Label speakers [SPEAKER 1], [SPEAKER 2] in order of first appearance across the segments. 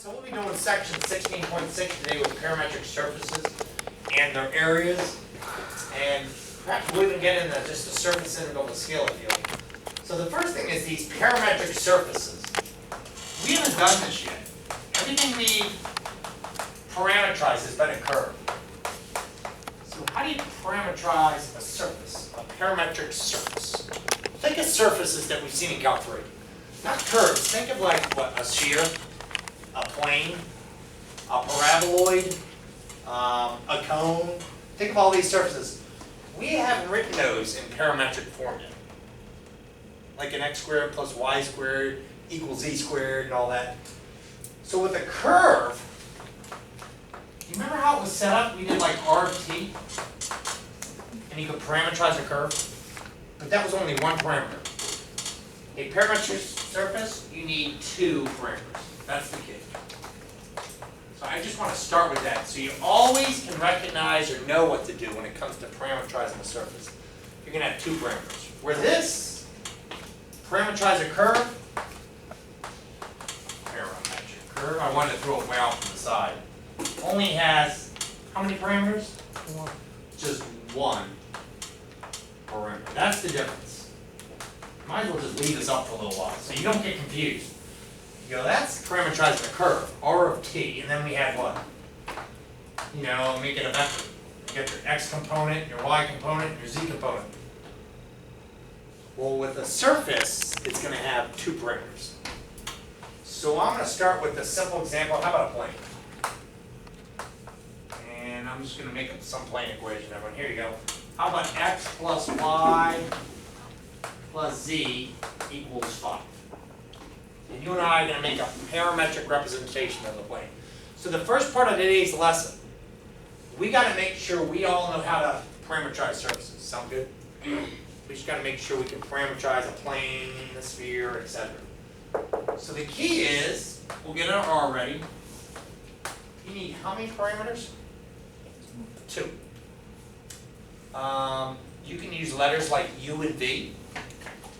[SPEAKER 1] So we'll be doing section 16.6 today with parametric surfaces and their areas, and perhaps we'll even get into just the surface end of the scale if you like. So the first thing is these parametric surfaces. We haven't done this yet. Everything we parameterize has been a curve. So how do you parameterize a surface, a parametric surface? Think of surfaces that we've seen in Calc 3. Not curves. Think of like what, a sphere, a plane, a paraboloid, a cone. Think of all these surfaces. We haven't written those in parametric form yet. Like an x squared plus y squared equals z squared and all that. So with a curve, you remember how it was set up? We did like r of t, and you could parameterize a curve, but that was only one parameter. A parametric surface, you need two parameters. That's the key. So I just want to start with that, so you always can recognize or know what to do when it comes to parameterizing a surface. You're going to have two parameters. Where this parameterize a curve, parametric curve, I wanted to throw it way off to the side, only has how many parameters? One. Just one parameter. That's the difference. Might as well just leave this up for a little while so you don't get confused. You go, that's parameterizing a curve, r of t, and then we have what? You know, make it a vector. You get your x component, your y component, your z component. Well, with a surface, it's going to have two parameters. So I'm going to start with a simple example. How about a plane? And I'm just going to make up some plane equation, everyone. Here you go. How about x plus y plus z equals 5? And you and I are going to make a parametric representation of the plane. So the first part of today's lesson, we got to make sure we all know how to parameterize surfaces. Sound good? We just got to make sure we can parameterize a plane, a sphere, etc. So the key is, we'll get our R ready. You need how many parameters? Two. You can use letters like U and V.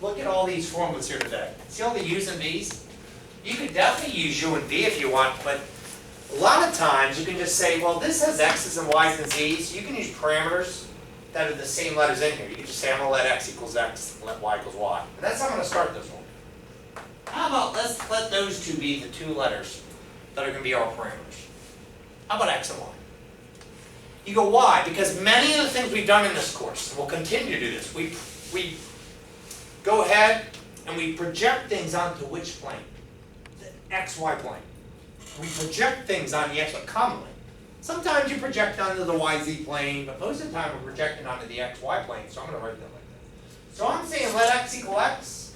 [SPEAKER 1] Look at all these formulas here today. See all the U's and V's? You could definitely use U and V if you want, but a lot of times you can just say, well, this has X's and Y's and Z's. You can use parameters that are the same letters in here. You can just say, I'm going to let X equals X and let Y equals Y. And that's how I'm going to start this one. How about let's let those two be the two letters that are going to be our parameters. How about X and Y? You go, why? Because many of the things we've done in this course, and we'll continue to do this, we go ahead and we project things onto which plane? The XY plane. We project things on the XY commonly. Sometimes you project onto the YZ plane, but most of the time we're projecting onto the XY plane, so I'm going to write that like that. So I'm saying let X equal X,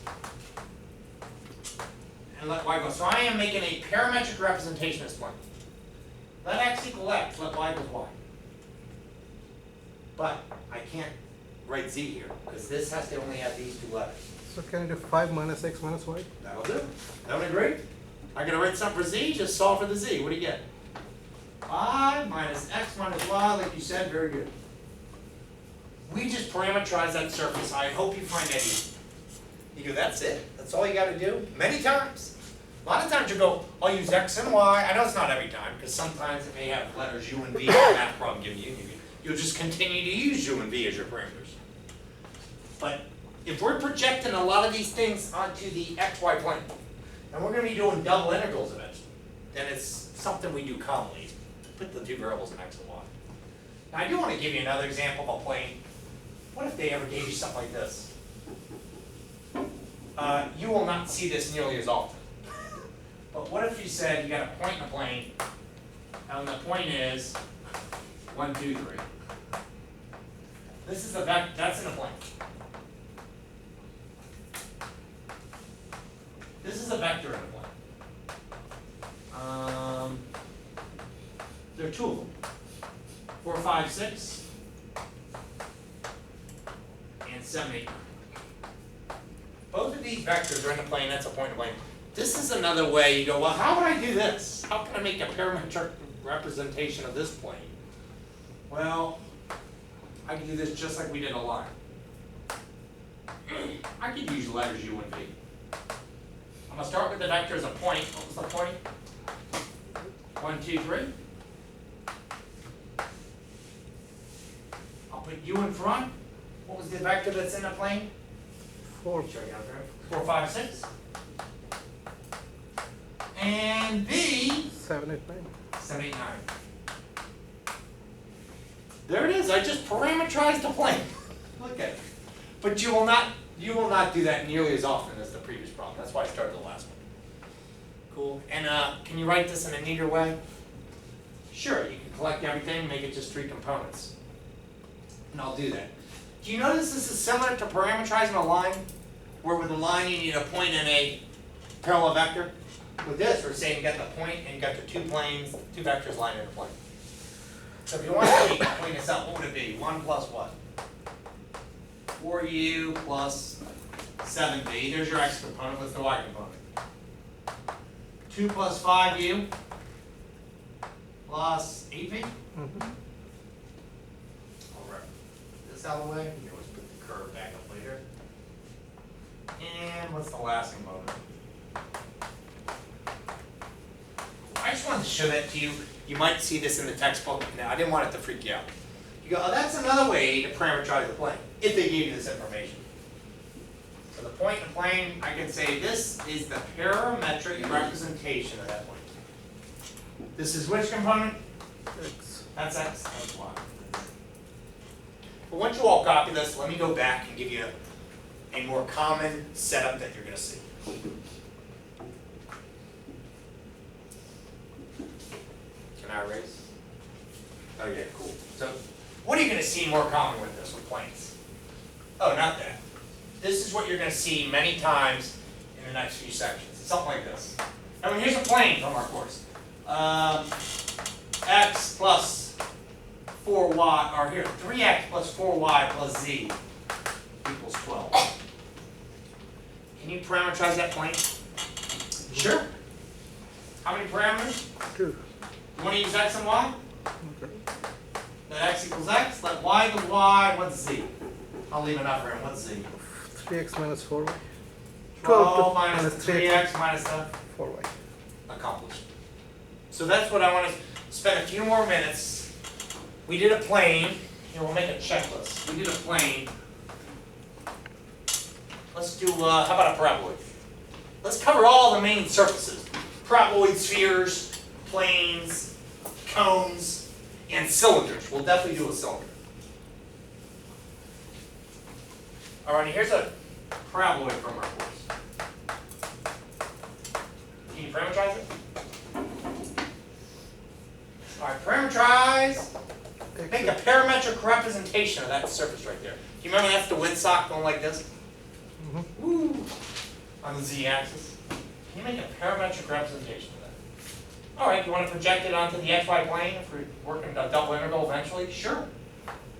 [SPEAKER 1] and let Y go. So I am making a parametric representation of this plane. Let X equal X, let Y equal Y. But I can't write Z here, because this has to only have these two letters.
[SPEAKER 2] So can I do 5 minus X minus Y?
[SPEAKER 1] That'll do. That would agree? I'm going to write something for Z, just solve for the Z. What do you get? 5 minus X minus Y, like you said, very good. We just parameterize that surface. I hope you find that easy. You go, that's it? That's all you got to do? Many times. A lot of times you go, I'll use X and Y. I know it's not every time, because sometimes it may have letters U and V in the math problem given you. You'll just continue to use U and V as your parameters. But if we're projecting a lot of these things onto the XY plane, and we're going to be doing double integrals eventually, then it's something we do commonly. Put the two variables in X and Y. Now I do want to give you another example of a plane. What if they ever gave you something like this? You will not see this nearly as often. But what if you said you got a point in a plane, and the point is 1, 2, 3. This is the vector, that's in a plane. This is a vector in a plane. There are two of them. 4, 5, 6, and 7, 8, 9. Both of these vectors are in a plane, that's a point in a plane. This is another way you go, well, how would I do this? How can I make a parametric representation of this plane? Well, I can do this just like we did a line. I could use letters U and V. I'm going to start with the vector as a point. What was the point? 1, 2, 3. I'll put U in front. What was the vector that's in the plane?
[SPEAKER 2] 4.
[SPEAKER 1] Show you out there. 4, 5, 6. And B,
[SPEAKER 2] 7, 8, 9.
[SPEAKER 1] 7, 8, 9. There it is. I just parameterized the plane. Look at it. But you will not do that nearly as often as the previous problem. That's why I started the last one. Cool. And can you write this in a neater way? Sure. You can collect everything, make it just 3 components. And I'll do that. Do you notice this is similar to parameterizing a line? Where with a line you need a point and a parallel vector? With this, we're saying you got the point and you got the 2 planes, 2 vectors lying in a plane. So if you want to clean this up, what would it be? 1 plus what? 4u plus 7b. There's your x component. What's the y component? 2 plus 5u plus 8b.
[SPEAKER 2] Mm-hmm.
[SPEAKER 1] All right. This out of the way. You can always put the curve back up later. And what's the last component? I just wanted to show that to you. You might see this in the textbook. Now, I didn't want it to freak you out. You go, oh, that's another way to parameterize the plane, if they gave you this information. So the point and plane, I can say this is the parametric representation of that point. This is which component?
[SPEAKER 2] X.
[SPEAKER 1] That's x, that's y. But once you all copy this, let me go back and give you a more common setup that you're going to see. Can I erase? Oh yeah, cool. So what are you going to see more common with this, with planes? Oh, not that. This is what you're going to see many times in the next few sections. Something like this. I mean, here's a plane from our course. X plus 4y, or here, 3x plus 4y plus z equals 12. Can you parameterize that plane? Sure. How many parameters?
[SPEAKER 2] 2.
[SPEAKER 1] You want to use x and y?
[SPEAKER 2] Okay.
[SPEAKER 1] Let x equals x, let y equals y, what's z? I'll leave enough for him, what's z?
[SPEAKER 2] 3x minus 4y.
[SPEAKER 1] 12 minus
[SPEAKER 2] 3x
[SPEAKER 1] 3x minus
[SPEAKER 2] 4y.
[SPEAKER 1] accomplished. So that's what I want to spend a few more minutes. We did a plane. Here, we'll make a checklist. We did a plane. Let's do, how about a paraboloid? Let's cover all the main surfaces. Paraboloid spheres, planes, cones, and cylinders. We'll definitely do a cylinder. All right, here's a paraboloid from our course. Can you parameterize it? All right, parameterize. Make a parametric representation of that surface right there. Do you remember that's the windsock going like this?
[SPEAKER 2] Mm-hmm.
[SPEAKER 1] Woo! On the z-axis. Can you make a parametric representation of that? All right, you want to project it onto the xy plane if we're working a double integral eventually? Sure.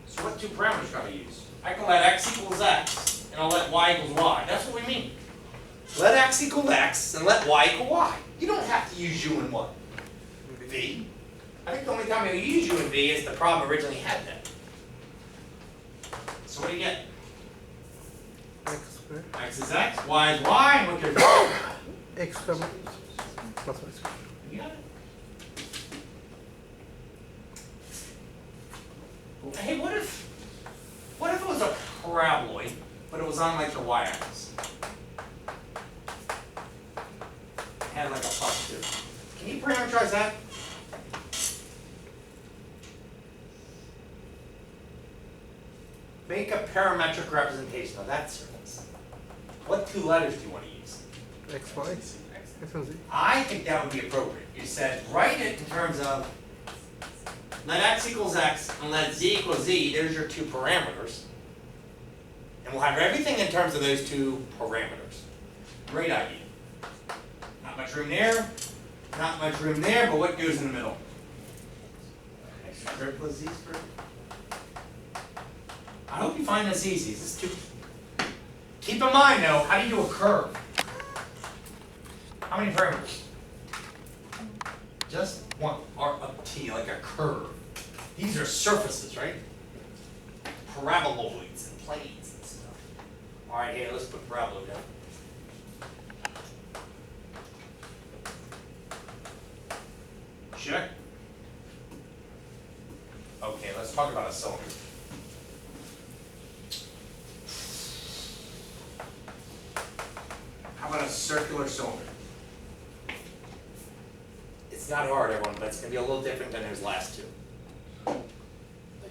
[SPEAKER 1] So what 2 parameters got to use? I can let x equals x, and I'll let y equals y. That's what we mean. Let x equal x, and let y equal y. You don't have to use u and what? V. I think the only time you use u and v is the problem originally had that. So what do you get?
[SPEAKER 2] X squared.
[SPEAKER 1] X is x, y is y, and what gives
[SPEAKER 2] X plus y squared.
[SPEAKER 1] You got it. Hey, what if it was a paraboloid, but it was on like the y-axis? Had like a plus 2. Can you parameterize that? Make a parametric representation of that surface. What 2 letters do you want to use?
[SPEAKER 2] X, y, X and Z.
[SPEAKER 1] I think that would be appropriate. You said write it in terms of let x equals x and let z equals z. There's your 2 parameters. And we'll have everything in terms of those 2 parameters. Great idea. Not much room there. Not much room there, but what goes in the middle? X squared plus z squared. I hope you find this easy. This is too. Keep in mind though, how do you do a curve? How many parameters? Just one, R of t, like a curve. These are surfaces, right? Paraboloids and planes and stuff. All right, here, let's put paraboloid down. Check. Okay, let's talk about a cylinder. How about a circular cylinder? It's not hard, everyone, but it's going to be a little different than those last two. Like,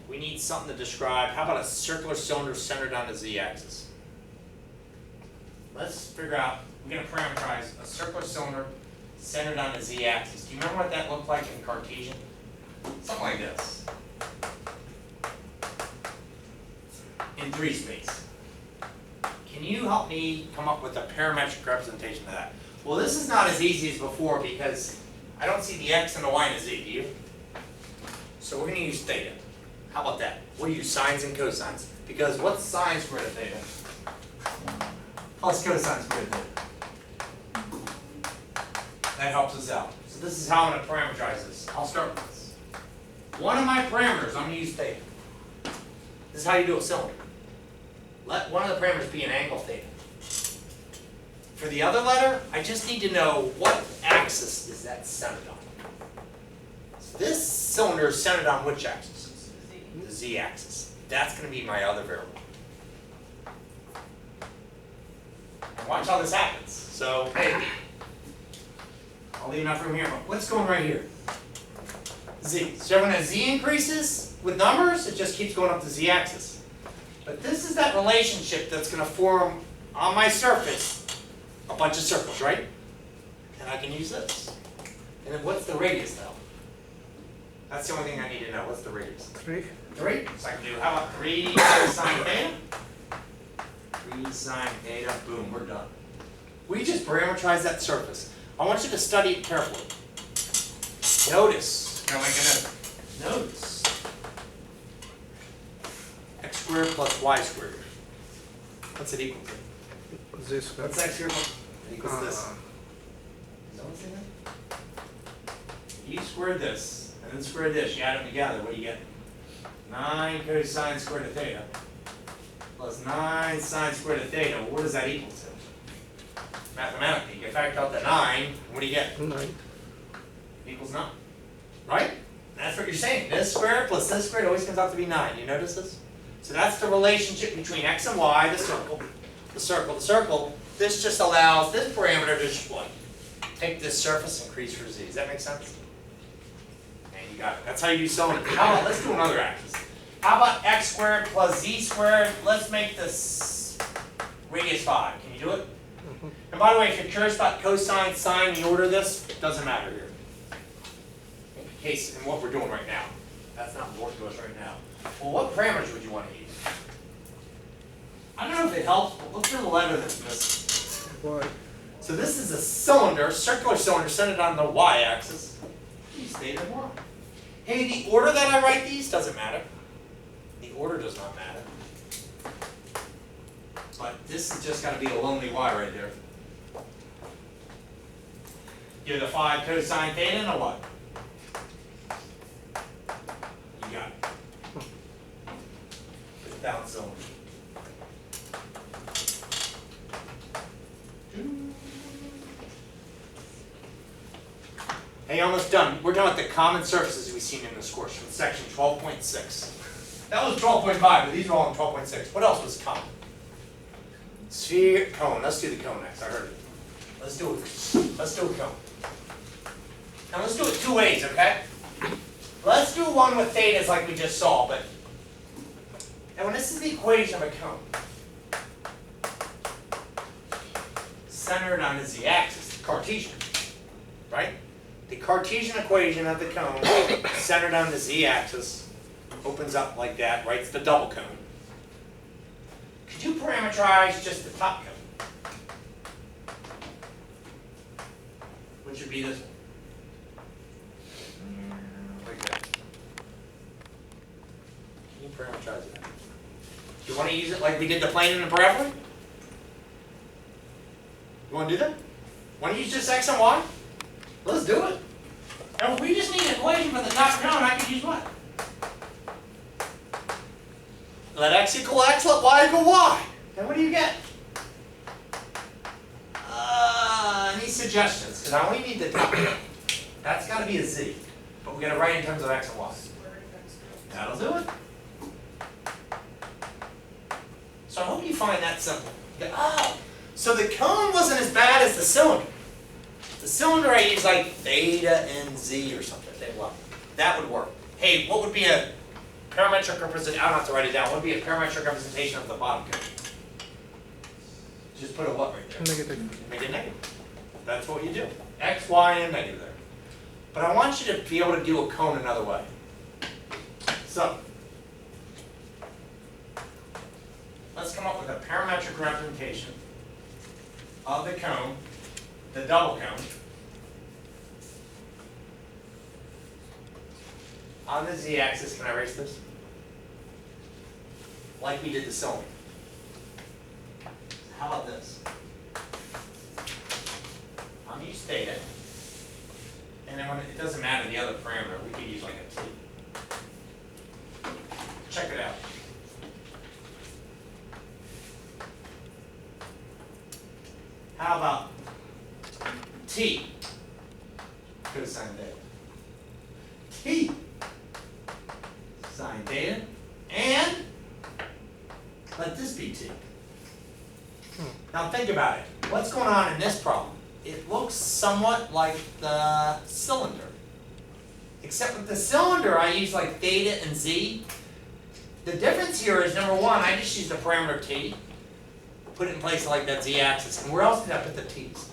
[SPEAKER 1] we need something to describe. How about a circular cylinder centered on the z-axis? Let's figure out, we're going to parameterize a circular cylinder centered on the z-axis. Do you remember what that looked like in Cartesian? Something like this. In 3 space. Can you help me come up with a parametric representation of that? Well, this is not as easy as before because I don't see the x and the y and the z, do you? So we're going to use theta. How about that? We'll use sines and cosines. Because what's sine squared of theta? Plus cosine squared of theta. That helps us out. So this is how I'm going to parameterize this. I'll start with this. One of my parameters, I'm going to use theta. This is how you do a cylinder. Let one of the parameters be an angle theta. For the other letter, I just need to know what axis is that centered on. So this cylinder is centered on which axis? The z-axis. That's going to be my other variable. And watch how this happens. So, hey, I'll leave enough room here, but what's going right here? Z. So when a z increases with numbers, it just keeps going up the z-axis. But this is that relationship that's going to form on my surface a bunch of circles, right? And I can use this. And then what's the radius though? That's the only thing I need to know. What's the radius?
[SPEAKER 2] 3.
[SPEAKER 1] 3. So I can do, how about 3 sine theta? 3 sine theta, boom, we're done. We just parameterize that surface. I want you to study it carefully. Notice, now make a note. Notice. X squared plus y squared. What's it equal to?
[SPEAKER 2] This one.
[SPEAKER 1] What's x squared plus? It equals this. Is that what's in there? You squared this, and then squared this. You add them together, what do you get? 9 cosine squared of theta plus 9 sine squared of theta. Well, what does that equal to? Mathematically, you factor out the 9, what do you get?
[SPEAKER 2] 9.
[SPEAKER 1] Equals 9. Right? That's what you're saying. This squared plus this squared always comes out to be 9. You notice this? So that's the relationship between x and y, the circle, the circle, the circle. This just allows this parameter to just like take this surface and increase for z. Does that make sense? And you got it. That's how you do cylinders. How about, let's do another axis. How about x squared plus z squared? Let's make this radius 5. Can you do it? And by the way, if you're curious about cosine, sine, the order of this, it doesn't matter here. In case, in what we're doing right now. That's not important to us right now. Well, what parameters would you want to use? I don't know if it helps, but look for the letter that's missing.
[SPEAKER 2] Y.
[SPEAKER 1] So this is a cylinder, circular cylinder, centered on the y-axis. Use theta and y. Hey, the order that I write these doesn't matter. The order does not matter. But this has just got to be a lonely y right there. Give the 5 cosine theta and a what? You got it. Put it down cylinder. Hey, almost done. We're done with the common surfaces we've seen in this course from section 12.6. That was 12.5, but these are all in 12.6. What else was common? Sphere, cone. Let's do the cone next. I heard it. Let's do it. Let's do a cone. And let's do it 2 ways, okay? Let's do one with thetas like we just saw, but and when this is the equation of a cone, centered on the z-axis, Cartesian, right? The Cartesian equation of the cone, centered on the z-axis, opens up like that, right? It's the double cone. Could you parameterize just the top cone? Which would be this one. Like that. Can you parameterize that? Do you want to use it like we did the plane and the parabola? You want to do that? Want to use just x and y? Let's do it. And if we just need an equation for the top cone, I can use what? Let x equal x, let y equal y. And what do you get? Any suggestions? Because I only need the top cone. That's got to be a z. but we gotta write in terms of x and y. That'll do it. So I hope you find that simple. Oh, so the cone wasn't as bad as the cylinder. The cylinder I use like theta and z or something. Well, that would work. Hey, what would be a parametric representation? I don't have to write it down. What would be a parametric representation of the bottom cone? Just put a what right there?
[SPEAKER 2] Negative.
[SPEAKER 1] Make it negative. That's what you do. X, Y, and negative there. But I want you to be able to do a cone another way. So, let's come up with a parametric representation of the cone, the double cone, on the z-axis. Can I erase this? Like we did the cylinder. How about this? I'm use theta, and then when it doesn't matter the other parameter, we can use like a t. Check it out. How about t cosine theta? T sine theta, and let this be t. Now think about it. What's going on in this problem? It looks somewhat like the cylinder. Except with the cylinder, I use like theta and z. The difference here is, number one, I just use the parameter t, put it in place like that z-axis. And where else did I put the t's?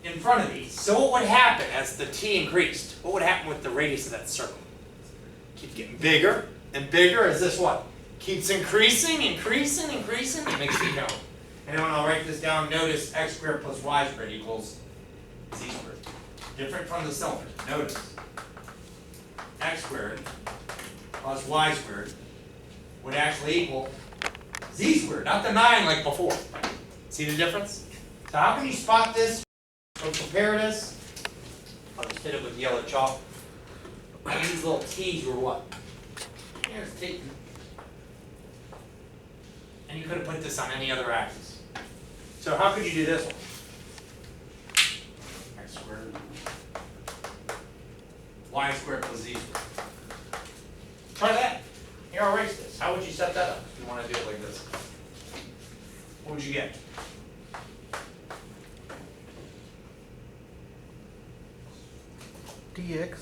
[SPEAKER 1] In front of these. So what would happen as the t increased? What would happen with the radius of that circle? Keeps getting bigger and bigger as this what? Keeps increasing, increasing, increasing. It makes it cone. And then when I'll write this down, notice x squared plus y squared equals z squared. Different from the cylinder. Notice x squared plus y squared would actually equal z squared, not the 9 like before. See the difference? So how can you spot this or compare this? I'll just hit it with yellow chalk. These little t's were what? Here's t. And you could have put this on any other axis. So how could you do this one? X squared. Y squared plus z squared. Try that. Here, I'll erase this. How would you set that up if you want to do it like this? What would you get?
[SPEAKER 2] Dx.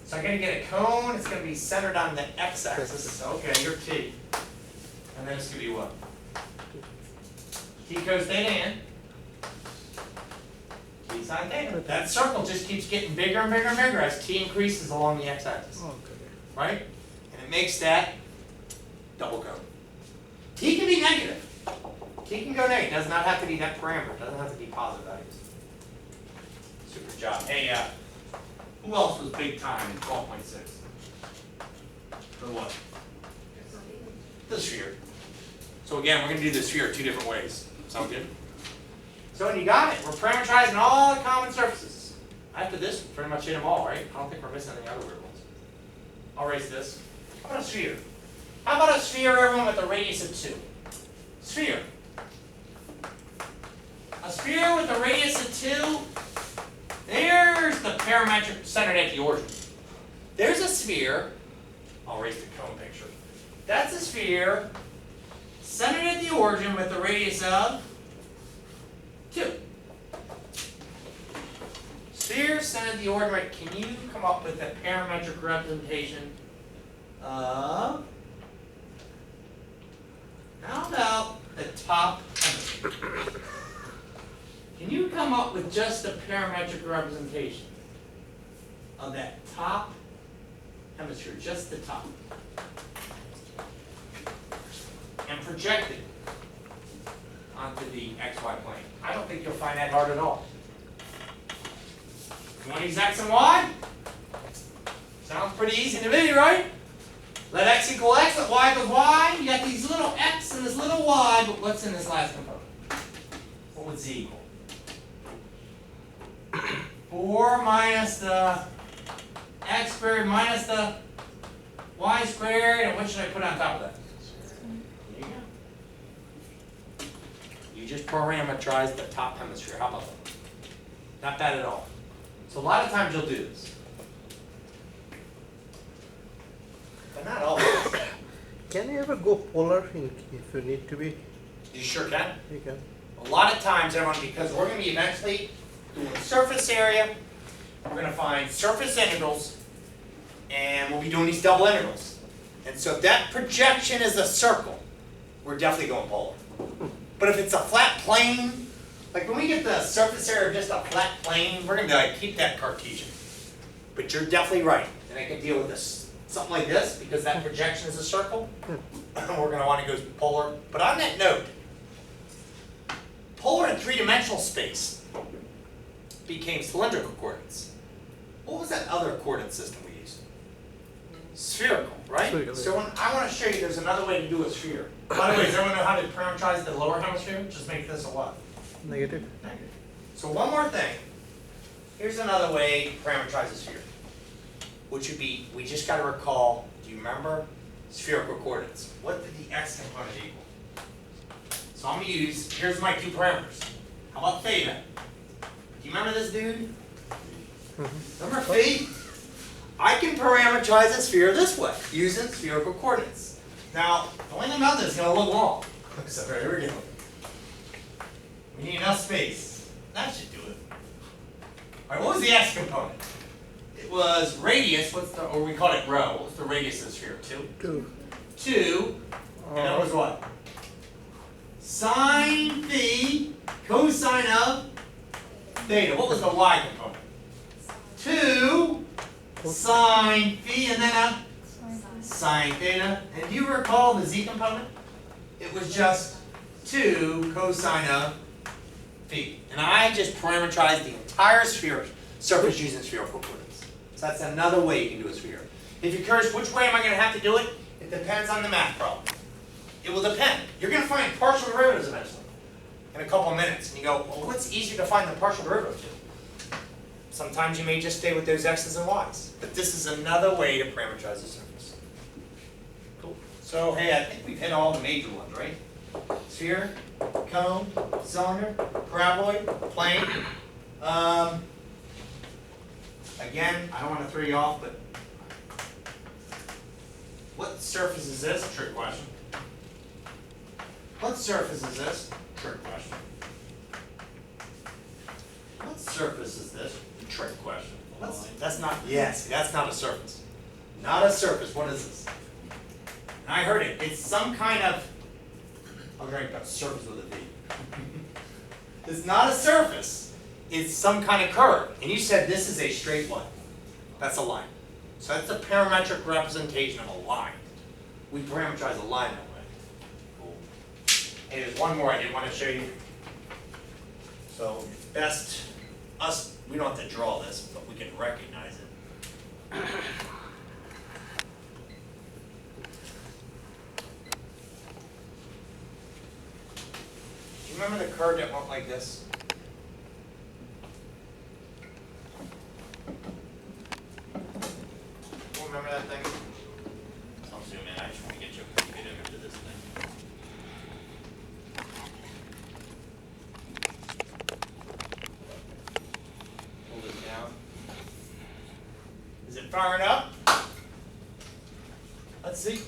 [SPEAKER 1] So I'm going to get a cone. It's going to be centered on the x-axis. Okay, you're t. And then it's going to be what? T cos theta and t sine theta. That circle just keeps getting bigger and bigger and bigger as t increases along the x-axis.
[SPEAKER 2] Okay.
[SPEAKER 1] Right? And it makes that double cone. T can be negative. T can go negative. It does not have to be that parameter. It doesn't have to be positive values. Super job. Hey, who else was big time in 12.6? For what? The sphere. So again, we're going to do the sphere two different ways. Sound good? So when you got it, we're parameterizing all the common surfaces. After this, we pretty much hit them all, right? I don't think we're missing any other weird ones. I'll erase this. How about a sphere? How about a sphere, everyone, with a radius of 2? Sphere. A sphere with a radius of 2. There's the parametric centered at the origin. There's a sphere. I'll erase the cone picture. That's a sphere centered at the origin with a radius of 2. Sphere centered at the origin. Right? Can you come up with a parametric representation of, how about the top hemisphere? Can you come up with just a parametric representation of that top hemisphere, just the top, and project it onto the XY plane? I don't think you'll find that hard at all. You want to use X and Y? Sounds pretty easy to me, right? Let X equal X, let Y equal Y. You got these little X and this little Y, but what's in this last component? What would Z equal? 4 minus the x squared minus the y squared, and what should I put on top of that? There you go. You just parameterize the top hemisphere. How about that? Not bad at all. So a lot of times you'll do this. but not always.
[SPEAKER 2] Can you ever go polar if you need to be?
[SPEAKER 1] You sure can.
[SPEAKER 2] You can.
[SPEAKER 1] A lot of times, everyone, because we're going to be eventually doing surface area, we're going to find surface integrals, and we'll be doing these double integrals. And so if that projection is a circle, we're definitely going polar. But if it's a flat plane, like when we get the surface area of just a flat plane, we're going to like keep that Cartesian. But you're definitely right. And I can deal with this, something like this, because that projection is a circle. We're going to want to go polar. But on that note, polar in three-dimensional space became cylindrical coordinates. What was that other coordinate system we used? Spherical, right?
[SPEAKER 2] Spherical.
[SPEAKER 1] So I want to show you there's another way to do a sphere. By the way, does everyone know how to parameterize the lower hemisphere? Just make this a what?
[SPEAKER 2] Negative.
[SPEAKER 1] Negative. So one more thing. Here's another way to parameterize a sphere, which would be, we just got to recall, do you remember spherical coordinates? What did the x component equal? So I'm going to use, here's my two parameters. How about theta? Do you remember this dude? Remember phi? I can parameterize a sphere this way, using spherical coordinates. Now, the only thing about this is going to look long. So here we go. We need enough space. That should do it. All right, what was the x component? It was radius, or we call it rho. What's the radius of the sphere? 2? 2. And that was what? Sine phi cosine of theta. What was the y component? 2 sine phi and then a sine theta. And do you recall the z component? It was just 2 cosine of phi. And I just parameterized the entire sphere surface using spherical coordinates. So that's another way you can do a sphere. If you're curious which way am I going to have to do it, it depends on the math problem. It will depend. You're going to find partial derivatives eventually in a couple of minutes. And you go, well, what's easier to find the partial derivative to? Sometimes you may just stay with those x's and y's. But this is another way to parameterize the surface. Cool. So, hey, I think we've hit all the major ones, right? Sphere, cone, cylinder, paraboloid, plane. Again, I don't want to throw you off, but what surface is this? Trick question. What surface is this? Trick question. What surface is this? Trick question. That's not, yes, that's not a surface. Not a surface. What is this? And I heard it. It's some kind of, I'll write about surface with a V. It's not a surface. It's some kind of curve. And you said this is a straight line. That's a line. So that's a parametric representation of a line. We parameterize a line that way. Cool. And there's one more I did want to show you. So it's best us, we don't have to draw this, but we can recognize it. Do you remember the curve that went like this? Remember that thing? I'll zoom in. I just want to get you a pretty good image of this thing. Hold it down. Is it firing up? Let's see.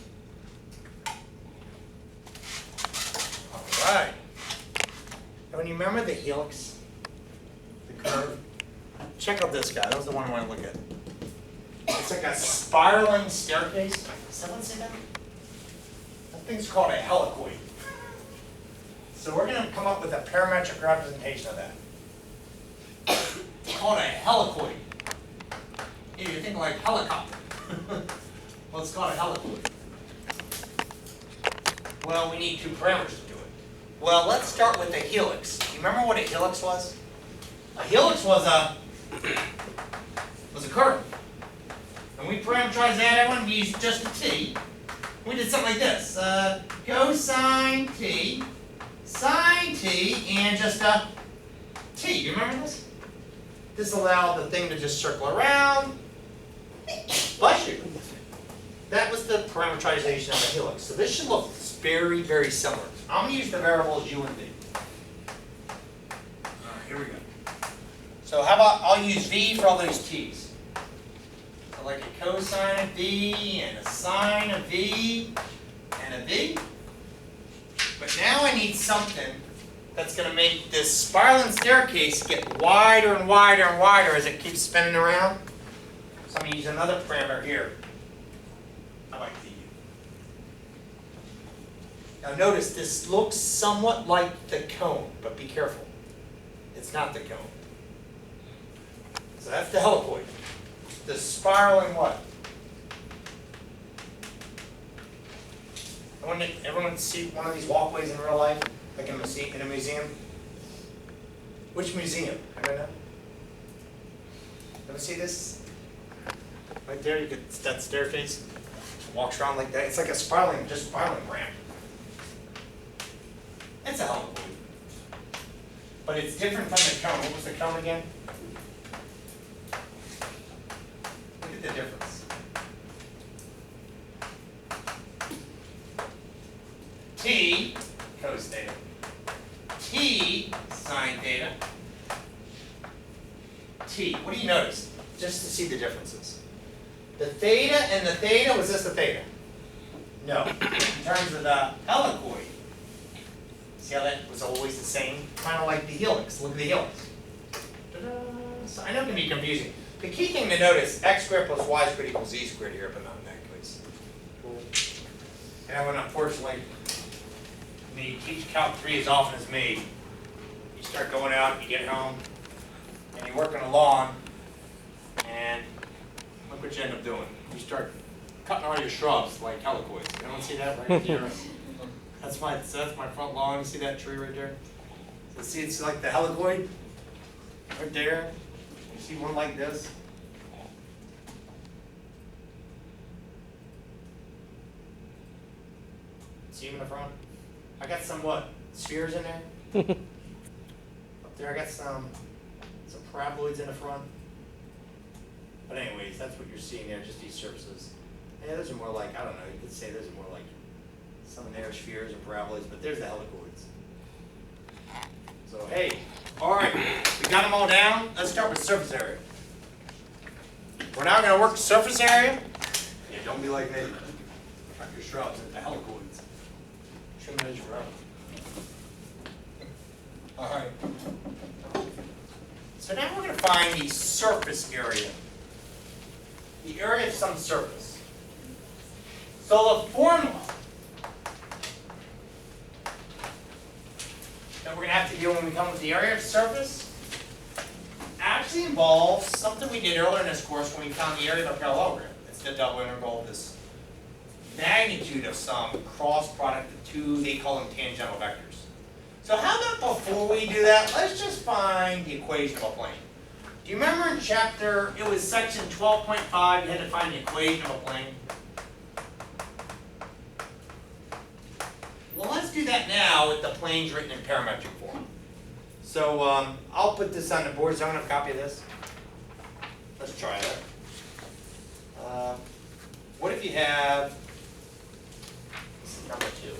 [SPEAKER 1] All right. And when you remember the helix, the curve, check out this guy. That was the one I want to look at. It's like a spiraling staircase. Does someone say that? That thing's called a helicoid. So we're going to come up with a parametric representation of that. It's called a helicoid. Yeah, you're thinking like helicopter. Well, it's called a helicoid. Well, we need two parameters to do it. Well, let's start with the helix. You remember what a helix was? A helix was a curve. And we parameterized that, everyone, we used just a t. We did something like this. Cosine t, sine t, and just a t. You remember this? This allowed the thing to just circle around. Bless you. That was the parameterization of the helix. So this should look very, very similar. I'm going to use the variables u and v. All right, here we go. So how about I'll use v for all those t's. So like a cosine of V and a sine of V and a V. But now I need something that's going to make this spiraling staircase get wider and wider and wider as it keeps spinning around. So I'm going to use another parameter here. I like the U. Now notice this looks somewhat like the cone, but be careful. It's not the cone. So that's the helicoid. The spiraling what? Everyone see one of these walkways in real life, like in a museum? Which museum? I don't know. Ever see this? Right there, you get that staircase. Walks around like that. It's like a spiraling ramp. It's a helicoid. But it's different from the cone. What was the cone again? Look at the difference. T cos theta, T sine theta, T. What do you notice? Just to see the differences. The theta and the theta, was this the theta? No. In terms of the helicoid, see how that was always the same? Kind of like the helix. Look at the helix. So I know it can be confusing. The key thing to notice, x squared plus y squared equals z squared here, but not in that case. And I would unfortunately, when you teach Calc 3 as often as me, you start going out, you get home, and you're working a lawn, and look what you end up doing. You start cutting all your shrubs like helicoids. You don't see that right here? That's my front lawn. You see that tree right there? So see, it's like the helicoid right there. You see one like this? See him in the front? I got some what? Spheres in there? Up there I got some paraboloids in the front. But anyways, that's what you're seeing there, just these surfaces. Yeah, those are more like, I don't know, you could say those are more like some of their spheres and paraboloids, but there's the helicoids. So hey, alright, we got them all down. Let's start with surface area. We're now going to work the surface area. Yeah, don't be like me. Cut your shrubs at the helicoids. Trim those forever. Alright. So now we're going to find the surface area. The area of some surface. So the formula that we're going to have to do when we come with the area of surface actually involves something we did earlier in this course when we found the area of a parallelogram. It's the double integral of this magnitude of some cross product of two, they call them tangential vectors. So how about before we do that, let's just find the equation of a plane. Do you remember in chapter, it was section 12.5, you had to find the equation of a plane? Well, let's do that now with the planes written in parametric form. So I'll put this on the board. Does anyone have a copy of this? Let's try that. What if you have, this is number 2.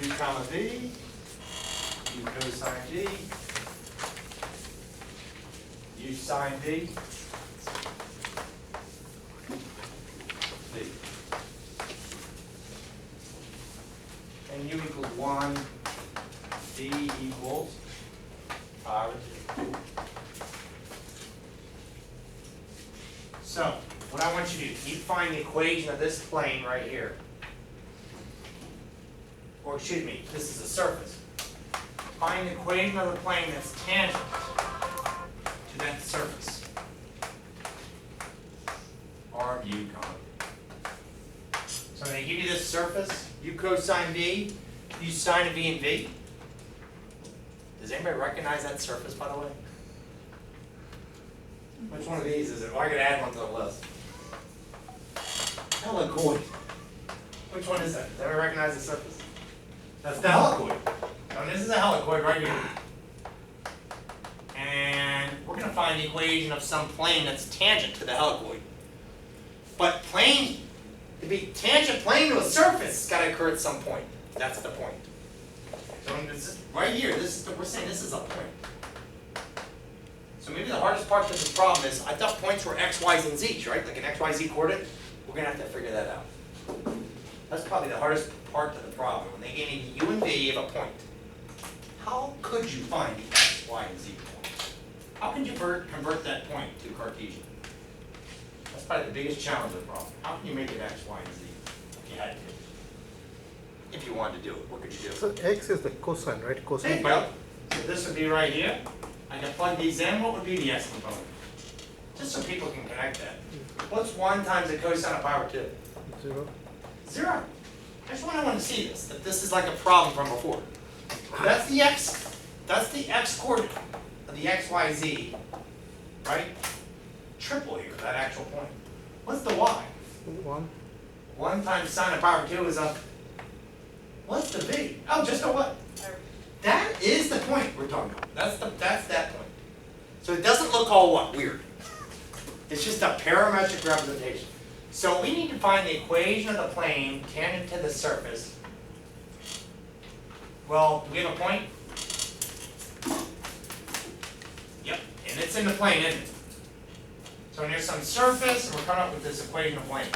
[SPEAKER 1] U comma V, U cosine V, U sine V, V. And U equals 1, V equals pi over 2. So, what I want you to do, you find the equation of this plane right here. Or excuse me, this is a surface. Find the equation of the plane that's tangent to that surface. R of U comma. So I'm going to give you this surface, U cosine V, U sine of V and V. Does anybody recognize that surface, by the way? Which one of these is it? Well, I could add one to the list. Helicoid. Which one is that? Does anybody recognize the surface? That's the helicoid. And this is a helicoid right here. And we're going to find the equation of some plane that's tangent to the helicoid. But plane, to be tangent plane to a surface, it's got to occur at some point. That's the point. So this is right here, we're saying this is a point. So maybe the hardest part of this problem is I thought points were x, y's, and z's, right? Like an x, y, z coordinate. We're going to have to figure that out. That's probably the hardest part of the problem. When they gave me u and v of a point, how could you find the x, y, and z points? How can you convert that point to Cartesian? That's probably the biggest challenge of the problem. How can you make it x, y, and z if you had to? If you wanted to do it, what could you do?
[SPEAKER 2] So x is the cosine, right?
[SPEAKER 1] There
[SPEAKER 2] Cosine
[SPEAKER 1] you
[SPEAKER 2] by
[SPEAKER 1] go. So this would be right here. I can plug these in. What would be the x component? Just so people can connect that. What's 1 times the cosine of pi over 2?
[SPEAKER 2] 0.
[SPEAKER 1] 0. I just want to see this, that this is like a problem from before. That's the x coordinate of the x, y, z, right? Triple here, that actual point. What's the y?
[SPEAKER 2] 1.
[SPEAKER 1] 1 times sine of pi over 2 is a, what's the v? Oh, just a what? That is the point we're talking about. That's that point. So it doesn't look all what? Weird. It's just a parametric representation. So we need to find the equation of the plane tangent to the surface. Well, we have a point? Yep, and it's in the plane, isn't it? So there's some surface, and we're coming up with this equation of plane.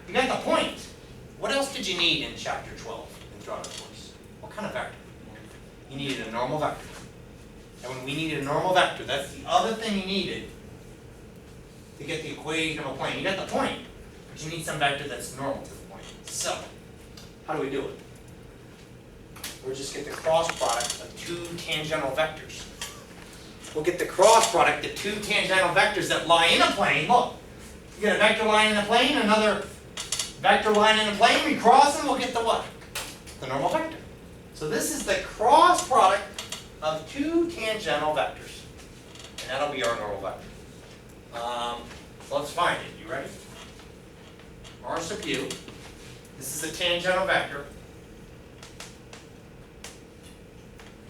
[SPEAKER 1] You got the point. What else did you need in chapter 12 in throughout the course? What kind of vector? You needed a normal vector. And when we needed a normal vector, that's the other thing you needed to get the equation of a plane. You got the point, but you need some vector that's normal to the point. So, how do we do it? We'll just get the cross product of 2 tangential vectors. We'll get the cross product of 2 tangential vectors that lie in a plane. Look, you get a vector line in a plane, another vector line in a plane, we cross them, we'll get the what? The normal vector. So this is the cross product of 2 tangential vectors. And that'll be our normal vector. So let's find it. You ready? R sub u. This is a tangential vector.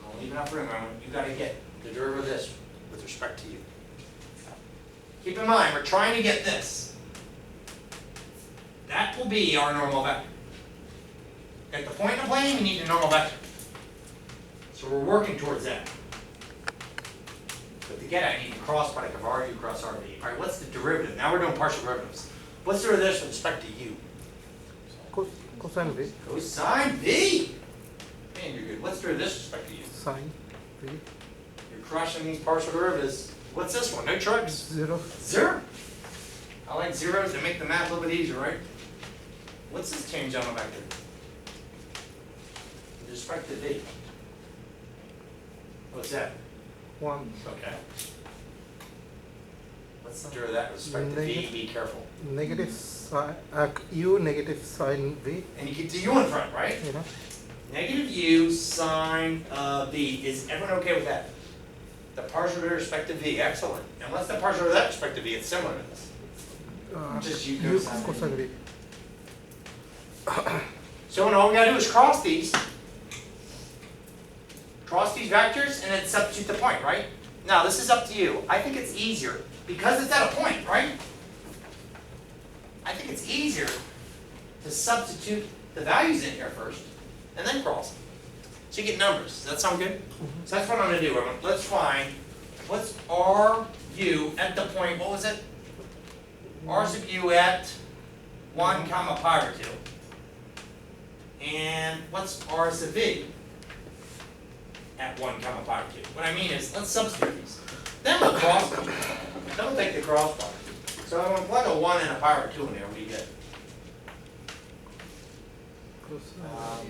[SPEAKER 1] I'll leave enough room. You got to get the derivative of this with respect to u. Keep in mind, we're trying to get this. That will be our normal vector. At the point in the plane, we need a normal vector. So we're working towards that. But to get it, I need the cross product of RU cross RV. All right, what's the derivative? Now we're doing partial derivatives. What's the derivative with respect to u?
[SPEAKER 2] Cosine v.
[SPEAKER 1] Cosine v. Man, you're good. What's the derivative with respect to u?
[SPEAKER 2] Sine v.
[SPEAKER 1] You're crushing these partial derivatives. What's this one? No trucks?
[SPEAKER 2] 0.
[SPEAKER 1] 0. I like zeros to make the math a little bit easier, right? What's this tangential vector? With respect to v. What's that?
[SPEAKER 2] 1.
[SPEAKER 1] Okay. What's the derivative of that with respect to v? Be careful.
[SPEAKER 2] Negative sine, u negative sine v.
[SPEAKER 1] And you keep the u in front, right?
[SPEAKER 2] You know.
[SPEAKER 1] Negative u sine v. Is everyone okay with that? The partial derivative with respect to v. Excellent. And what's the partial derivative with respect to v? It's similar to this. Just u cosine v.
[SPEAKER 2] Cosine v.
[SPEAKER 1] So all we gotta do is cross these. Cross these vectors and then substitute the point, right? Now this is up to you. I think it's easier because it's at a point, right? I think it's easier to substitute the values in here first and then cross them. So you get numbers. Does that sound good? So that's what I'm gonna do. Let's find what's RU at the point, what was it? R sub u at 1 comma pi over 2. And what's R sub v at 1 comma pi over 2? What I mean is, let's substitute these. Then we'll cross them. Then we'll take the cross product. So I'm going to plug a 1 and a pi over 2 in there. What do you get?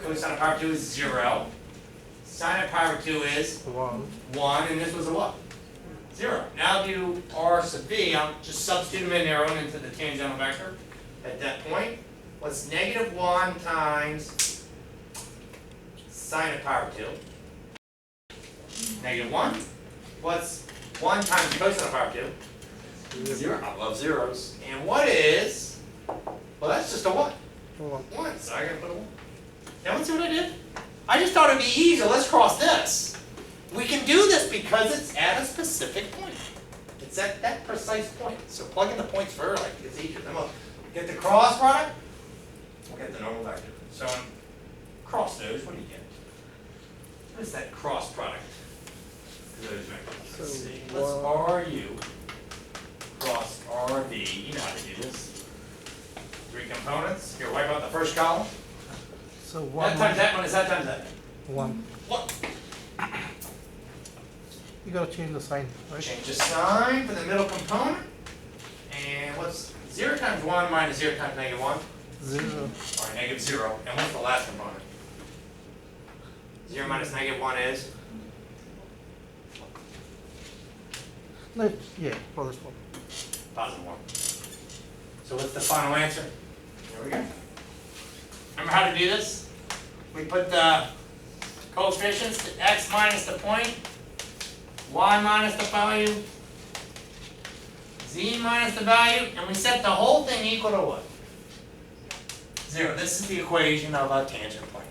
[SPEAKER 1] Cosine of pi over 2 is 0. Sine of pi over 2 is 1. And this was a what? 0. Now I'll do R sub v. I'll just substitute them in there into the tangential vector at that point. What's negative 1 times sine of pi over 2? Negative 1. What's 1 times cosine of pi over 2? 0. I love zeros. And what is, well, that's just a what? 1. So I gotta put a 1. Now let's see what I did. I just thought it'd be easier. Let's cross this. We can do this because it's at a specific point. It's at that precise point. So plug in the points first, like it's easier. Then we'll get the cross product. We'll get the normal vector. So cross those. What do you get? What is that cross product those vectors. Let's
[SPEAKER 2] So,
[SPEAKER 1] see. Let's RU cross RV. You know how to do this. 3 components. Here, wipe out the first column.
[SPEAKER 2] So
[SPEAKER 1] That
[SPEAKER 2] 1
[SPEAKER 1] times that one is that times that.
[SPEAKER 2] 1.
[SPEAKER 1] What?
[SPEAKER 2] You gotta change the sign, right?
[SPEAKER 1] Change the sign for the middle component. And what's 0 times 1 minus 0 times negative 1?
[SPEAKER 2] 0.
[SPEAKER 1] Or negative 0. And what's the last component? 0 minus negative 1 is?
[SPEAKER 2] No, yeah, for this one.
[SPEAKER 1] Positive 1. So what's the final answer? Here we go. Remember how to do this? We put the coefficients to x minus the point, y minus the value, z minus the value, and we set the whole thing equal to what? 0. This is the equation of a tangent plane.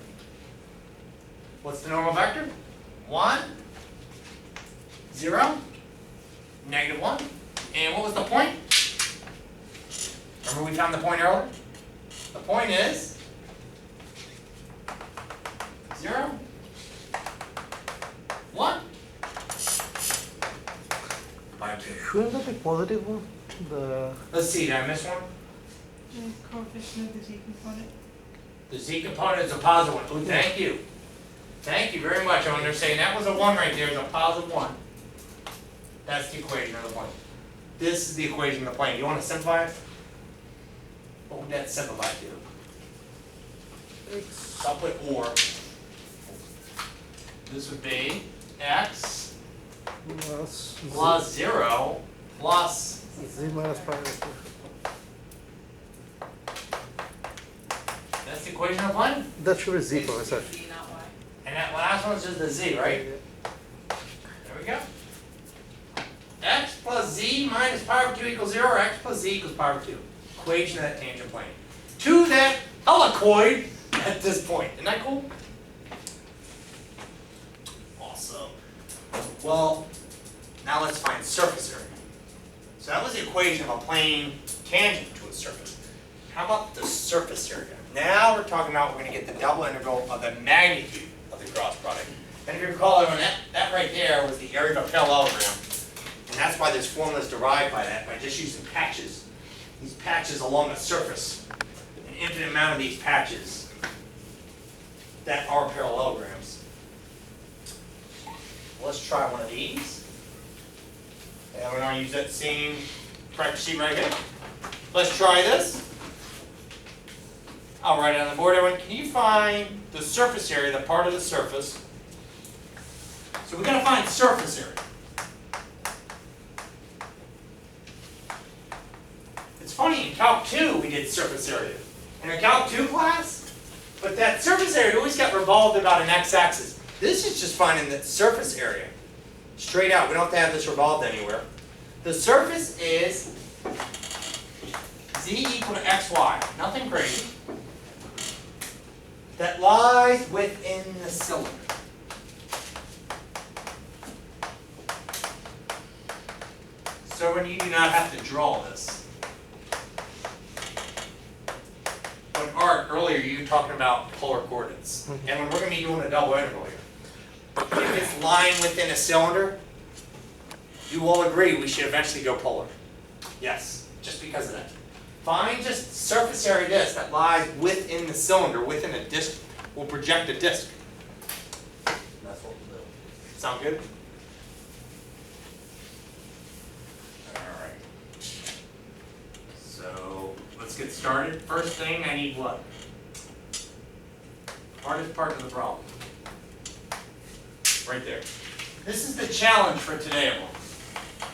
[SPEAKER 1] What's the normal vector? 1, 0, negative 1. And what was the point? Remember we found the point earlier? The point is 0, 1, 5, 2.
[SPEAKER 2] Shouldn't that be positive one? The
[SPEAKER 1] Let's see, did I miss one?
[SPEAKER 3] The coefficient of the z component.
[SPEAKER 1] The z component is a positive 1. Oh, thank you. Thank you very much. I'm saying that was a 1 right there. It's a positive 1. That's the equation of the plane. This is the equation of the plane. You want to simplify it? What would that simplify to?
[SPEAKER 2] x
[SPEAKER 1] So I'll put or. This would be x
[SPEAKER 2] plus
[SPEAKER 1] plus 0 plus
[SPEAKER 2] z minus parameter.
[SPEAKER 1] that's the equation of the plane.
[SPEAKER 2] That should be z, professor.
[SPEAKER 3] Z, not y.
[SPEAKER 1] And that last one's just the z, right? There we go. X plus z minus pi over 2 equals 0, or x plus z equals pi over 2. Equation of that tangent plane. To that helicoid at this point. Isn't that cool? Awesome. Well, now let's find surface area. So that was the equation of a plane tangent to a surface. How about the surface area? Now we're talking about we're going to get the double integral of the magnitude of the cross product. And if you recall, everyone, that right there was the area of a parallelogram. And that's why this formula is derived by that, by just using patches. These patches along a surface. An infinite amount of these patches that are parallelograms. Let's try one of these. And we're going to use that same practice sheet right here. Let's try this. I'll write it on the board. Everyone, can you find the surface area, the part of the surface? So we're going to find surface area. It's funny, in Calc 2 we did surface area. In a Calc 2 class, but that surface area always got revolved about an x-axis. This is just finding the surface area. Straight out, we don't have to have this revolved anywhere. The surface is z equal to xy, nothing crazy. That lies within the cylinder. So when you do not have to draw this. When Art, earlier you were talking about polar coordinates. And when we're going to be doing a double integral here. If it's lying within a cylinder, you will agree we should eventually go polar. Yes, just because of that. Find just surface area disk that lies within the cylinder, within a disk. We'll project a disk. That's what we'll do. Sound good? Alright. So, let's get started. First thing, I need what? Hardest part of the problem. Right there. This is the challenge for today, everyone.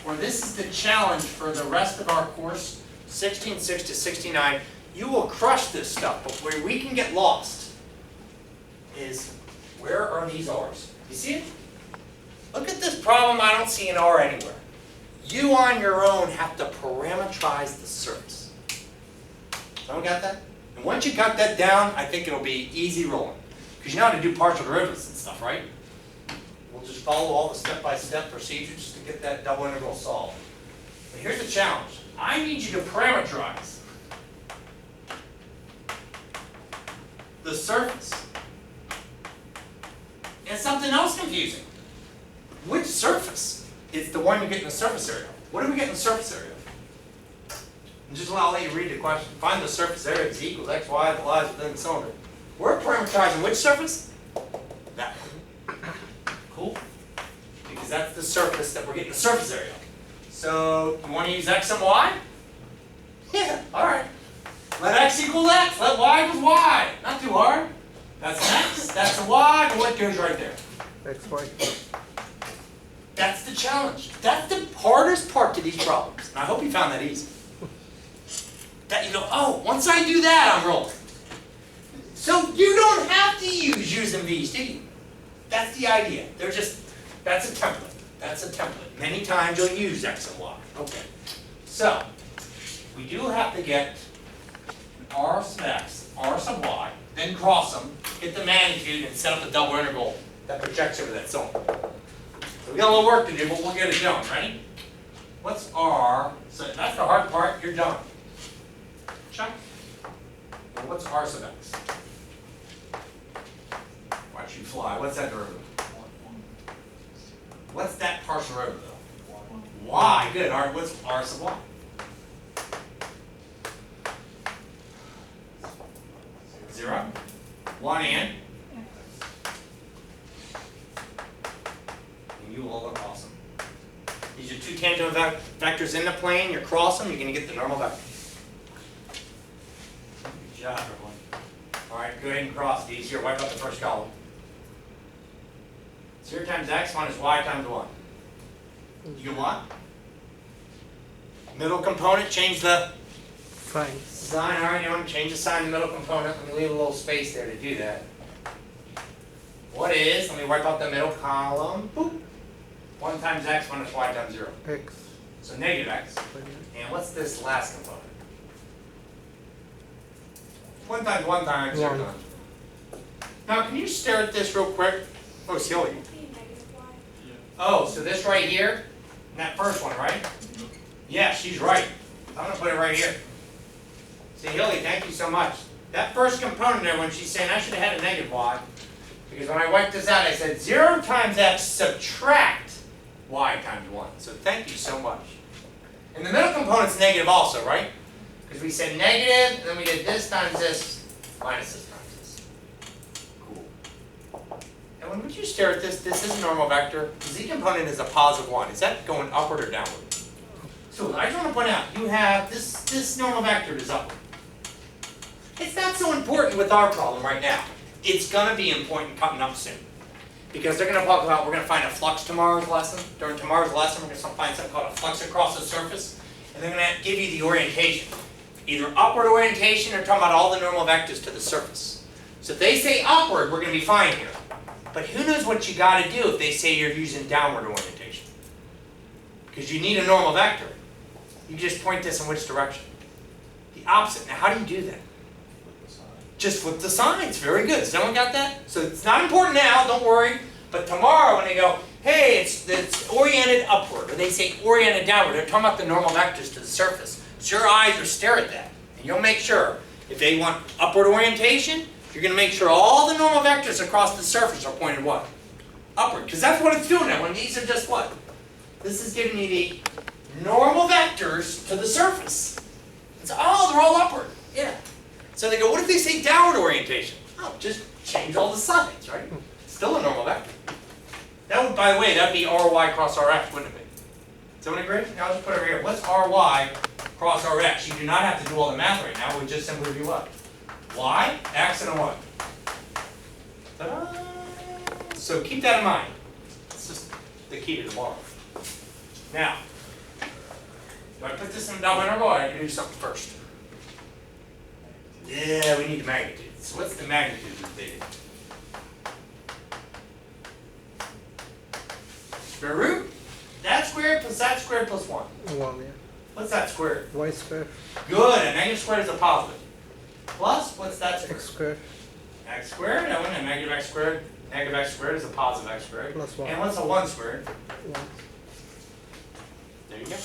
[SPEAKER 1] Or this is the challenge for the rest of our course. 16.6 to 69, you will crush this stuff, but where we can get lost is, where are these R's? You see it? Look at this problem, I don't see an R anywhere. You on your own have to parameterize the surface. Someone got that? And once you got that down, I think it'll be easy rolling. Because you know how to do partial derivatives and stuff, right? We'll just follow all the step-by-step procedures to get that double integral solved. But here's the challenge. I need you to parameterize the surface. And something else confusing. Which surface? the one you get in the surface area. What do we get in the surface area? And just I'll let you read the question. Find the surface area is equals x, y, that lies within the cylinder. We're parameterizing which surface? That one. Cool. Because that's the surface that we're getting the surface area. So you want to use x and y? Yeah, alright. Let x equal x, let y equals y. Not too hard. That's an x, that's a y, and what goes right there?
[SPEAKER 2] X, Y.
[SPEAKER 1] That's the challenge. That's the hardest part to these problems. And I hope you found that easy. That you go, oh, once I do that, I'm rolling. So you don't have to use U's and V's, do you? That's the idea. They're just, that's a template. That's a template. Many times you'll use x and y. Okay. So, we do have to get r sub x, r sub y, then cross them, get the magnitude, and set up a double integral that projects over that cylinder. So we got a little work to do, but we'll get it done. Ready? What's r? So that's the hard part. You're done. Check. Well, what's r sub x? Watch you fly. What's that derivative? What's that partial derivative? Y. Good. All right. What's r sub y? Zero. One and. And you will look awesome. These are two tangent vectors in the plane. You cross them, you're going to get the normal vector. Good job, everyone. All right, go ahead and cross these. Here, wipe out the first column. 0 times x minus y times 1. You get what? Middle component, change the
[SPEAKER 2] Fine.
[SPEAKER 1] sign. All right, you want to change the sign in the middle component. Let me leave a little space there to do that. What is, let me wipe out the middle column. Boop. 1 times x minus y times 0.
[SPEAKER 2] X.
[SPEAKER 1] So negative x. And what's this last component? 1 times 1 times 0 times. Now, can you stare at this real quick? Oh, silly. Oh, so this right here, that first one, right? Yeah, she's right. I'm going to put it right here. See, Hilly, thank you so much. That first component there, when she's saying I should have had a negative y, because when I wiped this out, I said 0 times x subtract y times 1. So thank you so much. And the middle component's negative also, right? Because we said negative, and then we did this times this, minus this times this. Cool. And when would you stare at this? This is a normal vector. The z component is a positive 1. Is that going upward or downward? So I just want to point out, you have this normal vector is upward. It's not so important with our problem right now. It's going to be important coming up soon. Because they're going to talk about, we're going to find a flux tomorrow's lesson. During tomorrow's lesson, we're going to find something called a flux across the surface. And they're going to give you the orientation. Either upward orientation or talking about all the normal vectors to the surface. So if they say upward, we're going to be fine here. But who knows what you got to do if they say you're using downward orientation. Because you need a normal vector. You just point this in which direction? The opposite. Now how do you do that? Just flip the signs. Very good. Someone got that? So it's not important now, don't worry. But tomorrow when they go, hey, it's oriented upward, or they say oriented downward, they're talking about the normal vectors to the surface. So your eyes are stare at that. And you'll make sure, if they want upward orientation, you're going to make sure all the normal vectors across the surface are pointed what? Upward. Because that's what it's doing now. When these are just what? This is giving you the normal vectors to the surface. It's, oh, they're all upward. Yeah. So they go, what if they say downward orientation? Oh, just change all the signs, right? Still a normal vector. That would, by the way, that would be ry cross rx, wouldn't it be? Someone agree? Now let's put it over here. What's ry cross rx? You do not have to do all the math right now. We just simply do what? Y, x, and a what? Ta-da! So keep that in mind. It's just the key to tomorrow. Now, do I put this in a double interval or I do something first? Yeah, we need the magnitude. So what's the magnitude of the theta? Square root? That squared plus that squared plus 1.
[SPEAKER 2] 1, yeah.
[SPEAKER 1] What's that squared?
[SPEAKER 2] Y squared.
[SPEAKER 1] Good. A negative squared is a positive. Plus, what's that squared?
[SPEAKER 2] X squared.
[SPEAKER 1] X squared. That one, a negative x squared. Negative x squared is a positive x squared.
[SPEAKER 2] Plus 1.
[SPEAKER 1] And what's a 1 squared?
[SPEAKER 2] 1.
[SPEAKER 1] There you go.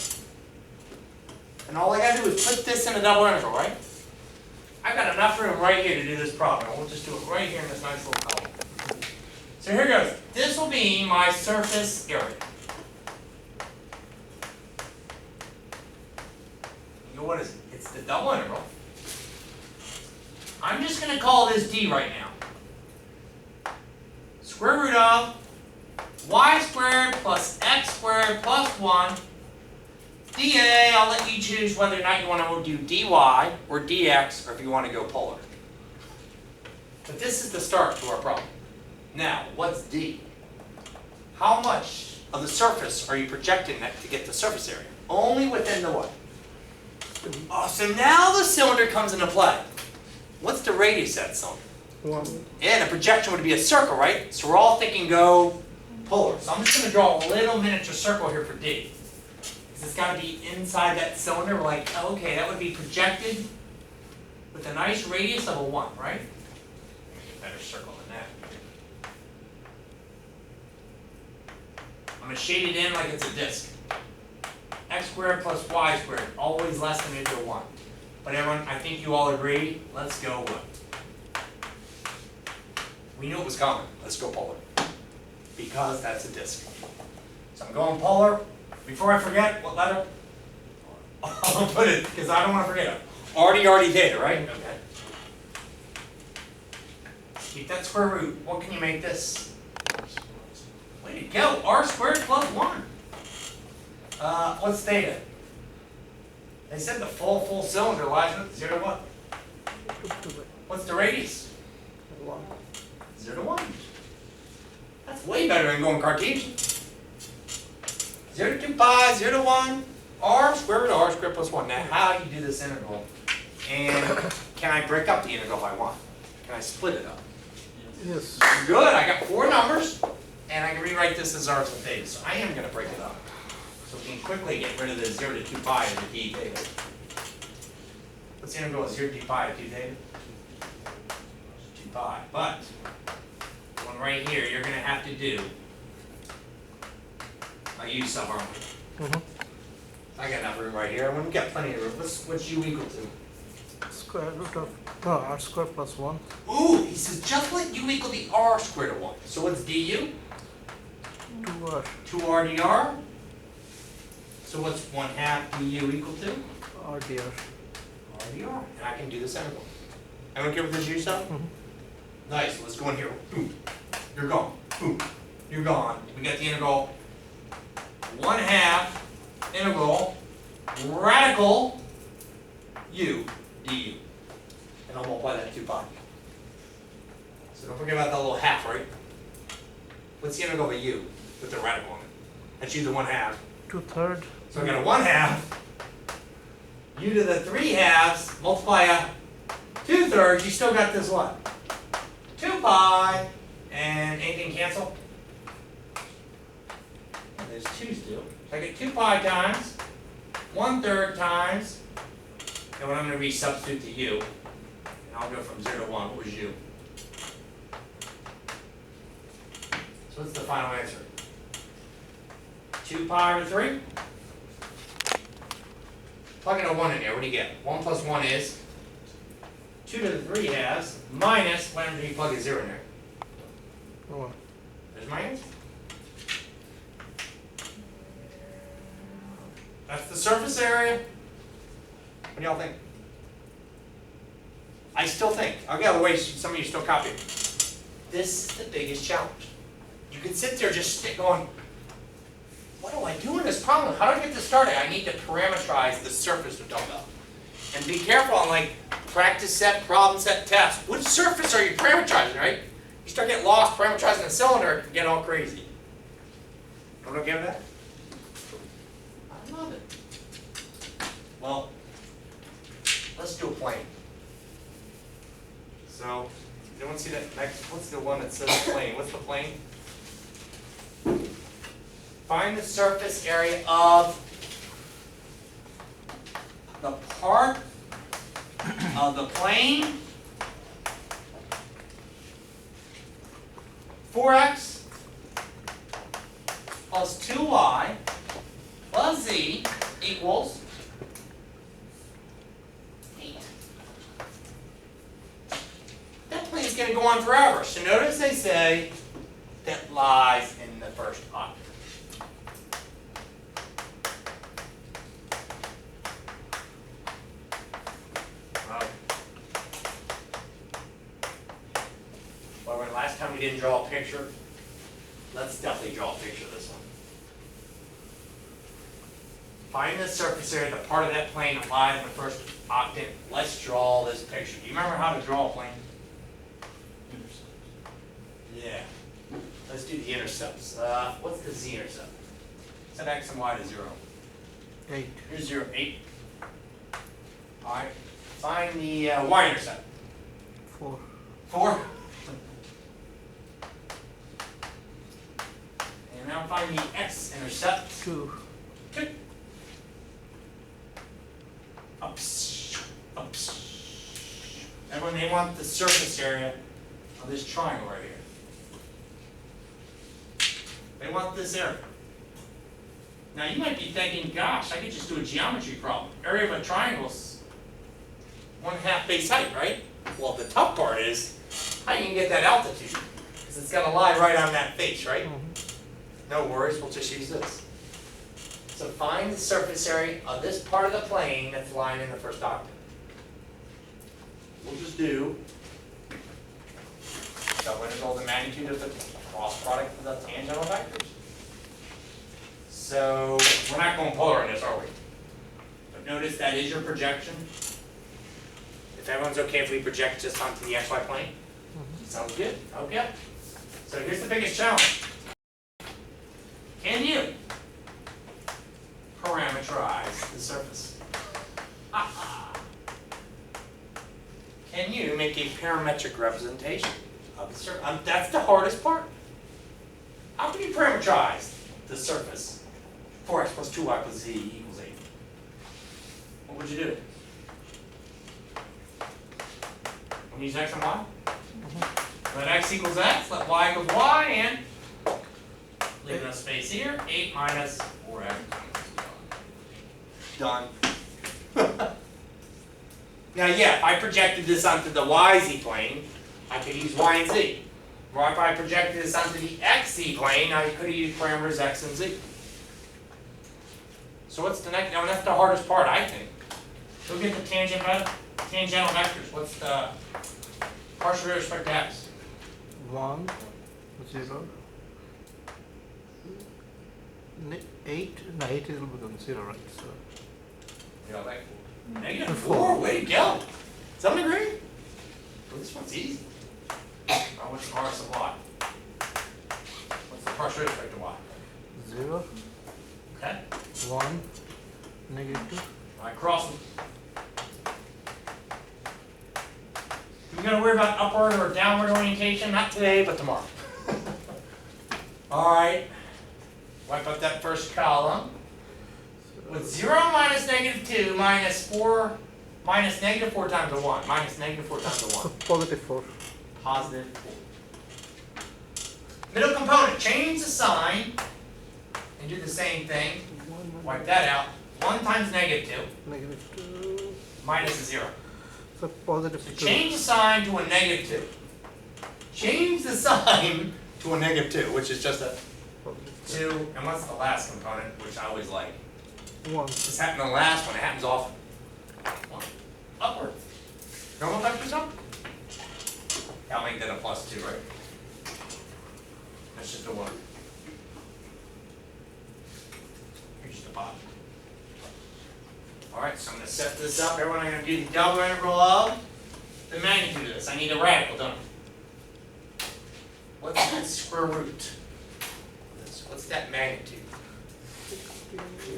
[SPEAKER 1] And all I gotta do is put this in a double integral, right? I've got enough room right here to do this problem. We'll just do it right here in this nice little column. So here goes. This will be my surface area. the double integral. I'm just going to call this d right now. Square root of y squared plus x squared plus 1 dA. I'll let you choose whether or not you want to do dy or dx, or if you want to go polar. But this is the start to our problem. Now, what's d? How much of the surface are you projecting that to get the surface area? Only within the what? Oh, so now the cylinder comes into play. What's the radius of that cylinder?
[SPEAKER 2] 1.
[SPEAKER 1] And the projection would be a circle, right? So we're all thinking go polar. So I'm just going to draw a little miniature circle here for D. Because it's got to be inside that cylinder. We're like, okay, that would be projected with a nice radius of a 1, right? Make a better circle than that. I'm going to shade it in like it's a disk. X squared plus y squared, always less than or equal to 1. But everyone, I think you all agree, let's go what? We knew it was coming. Let's go polar. Because that's a disk. So I'm going polar. Before I forget, what letter? I'll put it, because I don't want to forget it. RD theta, right? Okay. Keep that square root. What can you make this? Way to go. R squared plus 1. What's theta? They said the full cylinder lies with 0 to what? What's the radius?
[SPEAKER 2] 1.
[SPEAKER 1] 0 to 1. That's way better than going Cartesian. 0 to 2 pi, 0 to 1, r squared root of r squared plus 1. Now, how do you do this integral? And can I break up the integral if I want? Can I split it up?
[SPEAKER 2] Yes.
[SPEAKER 1] Good, I got 4 numbers, and I can rewrite this as r to theta. So I am going to break it up. So we can quickly get rid of the 0 to 2 pi and the d theta. What's the integral of 0 to 2 pi of 2 theta? 2 pi. But, one right here, you're going to have to do a u sub, aren't we? I got enough room right here. We've got plenty of room. What's u equal to?
[SPEAKER 2] Square root of r squared plus 1.
[SPEAKER 1] Ooh, he says just let u equal the r squared of 1. So what's du?
[SPEAKER 2] 2r.
[SPEAKER 1] 2r dr. So what's 1/2 du equal to?
[SPEAKER 2] r dr.
[SPEAKER 1] R dr. And I can do this integral. Everyone care what this u sub? Nice. Let's go in here. Boom. You're gone. Boom. You're gone. We got the integral 1/2 integral radical u du. And I'll multiply that 2 pi. So don't forget about that little half, right? What's the integral of a u with the radical on it? That's u to the 1/2.
[SPEAKER 2] 2/3.
[SPEAKER 1] So I got a 1/2. U to the 3/2, multiply a 2/3, you still got this what? 2 pi, and anything cancel? And there's 2's do. So I get 2 pi times 1/3 times, and what I'm going to resubstitute to u, and I'll go from 0 to 1. What was u? So what's the final answer? 2 pi over 3? Plug in a 1 in there, what do you get? 1 plus 1 is 2 to the 3/2 minus, whatever you plug a 0 in there.
[SPEAKER 2] 1.
[SPEAKER 1] There's my answer. That's the surface area. What do y'all think? I still think, I'll get the way some of you still copy it. This is the biggest challenge. You can sit there just going, what do I do in this problem? How do I get this started? I need to parameterize the surface of dumbbell. And be careful on like practice set, problem set, test. Which surface are you parameterizing, right? You start getting lost parameterizing a cylinder, it can get all crazy. Everyone okay with that? I love it. Well, let's do a plane. So, anyone see that next? What's the one that says plane? What's the plane? Find the surface area of the part of the plane 4x plus 2y plus z equals 8. That plane's going to go on forever. So notice they say that lies in the first octave. didn't draw a picture. Let's definitely draw a picture of this one. Find the surface area, the part of that plane that lies in the first octant. Let's draw this picture. Do you remember how to draw a plane? Yeah. Let's do the intercepts. What's the z-intercept? Set x and y to 0.
[SPEAKER 2] 8.
[SPEAKER 1] Here's 0, 8. Alright. Find the y-intercept.
[SPEAKER 2] 4.
[SPEAKER 1] 4. And now find the x-intercept.
[SPEAKER 2] 2.
[SPEAKER 1] 2. Up. Everyone, they want the surface area of this triangle right here. They want this area. Now you might be thinking, gosh, I could just do a geometry problem. Area of a triangle is 1/2 base height, right? Well, the tough part is how you can get that altitude. Because it's got to lie right on that face, right? No worries, we'll just use this. So find the surface area of this part of the plane that's lying in the first octant. We'll just do the integral of the magnitude of the cross product of the tangential vectors. So we're not going polar in this, are we? But notice that is your projection. If everyone's okay if we project just onto the xy plane? Sounds good. Okay. So here's the biggest challenge. Can you parameterize the surface? Can you make a parametric representation of the surface? That's the hardest part. How can you parameterize the surface? 4x plus 2y plus z equals 8. What would you do? We'll use x and y? Let x equals x, let y equals y, and leaving a space here, 8 minus 4x. Done. Now, yeah, if I projected this onto the yz plane, I could use y and z. Or if I projected this onto the xz plane, I could use parameters x and z. So what's the next? Now, that's the hardest part, I think. Look at the tangential vectors. What's the partial with respect to x?
[SPEAKER 2] 1, 0. 8. No, 8 will become 0, right? So.
[SPEAKER 1] Yeah, like -4. Way to go. Someone agree? Well, this one's easy. What's the RS of y? What's the partial with respect to y?
[SPEAKER 2] 0.
[SPEAKER 1] Okay.
[SPEAKER 2] 1. -2.
[SPEAKER 1] All right, cross them. Do we got to worry about upward or downward orientation? Not today, but tomorrow. All right. Wipe up that first column. With 0 minus -2 minus 4 minus -4 times a 1. Minus -4 times a 1.
[SPEAKER 2] Positive 4.
[SPEAKER 1] Positive 4. Middle component, change the sign and do the same thing. Wipe that out. 1 times -2
[SPEAKER 2] -2.
[SPEAKER 1] minus a 0.
[SPEAKER 2] So positive
[SPEAKER 1] So
[SPEAKER 2] 2.
[SPEAKER 1] change the sign to a -2. Change the sign to a -2, which is just a 2. And what's the last component, which I always like?
[SPEAKER 2] 1.
[SPEAKER 1] This happened in the last one. It happens often. 1. Upward. Normal vectors up? I'll make that a +2, right? That's just a 1. Here's just a bottom. Alright, so I'm going to set this up. Everyone, I'm going to do the double integral of the magnitude of this. I need a radical, don't I? What's that square root? What's that magnitude?